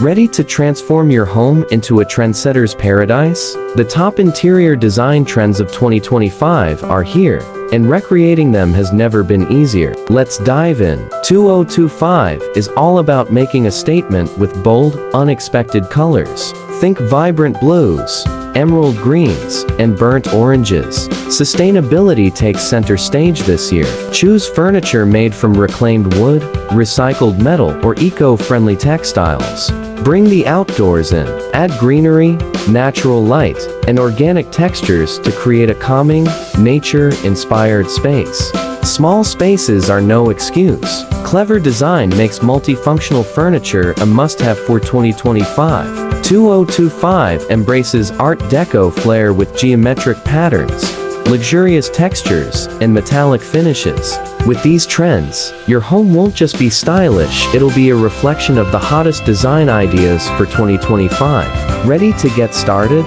Ready to transform your home into a trendsetter's paradise? The top interior design trends of 2025 are here, and recreating them has never been easier. Let's dive in. 2025 is all about making a statement with bold, unexpected colors. Think vibrant blues, emerald greens, and burnt oranges. Sustainability takes center stage this year. Choose furniture made from reclaimed wood, recycled metal, or eco-friendly textiles. Bring the outdoors in. Add greenery, natural light, and organic textures to create a calming, nature-inspired space. Small spaces are no excuse. Clever design makes multifunctional furniture a must-have for 2025. 2025 embraces Art Deco flair with geometric patterns, luxurious textures, and metallic finishes. With these trends, your home won't just be stylish, it'll be a reflection of the hottest design ideas for 2025. Ready to get started?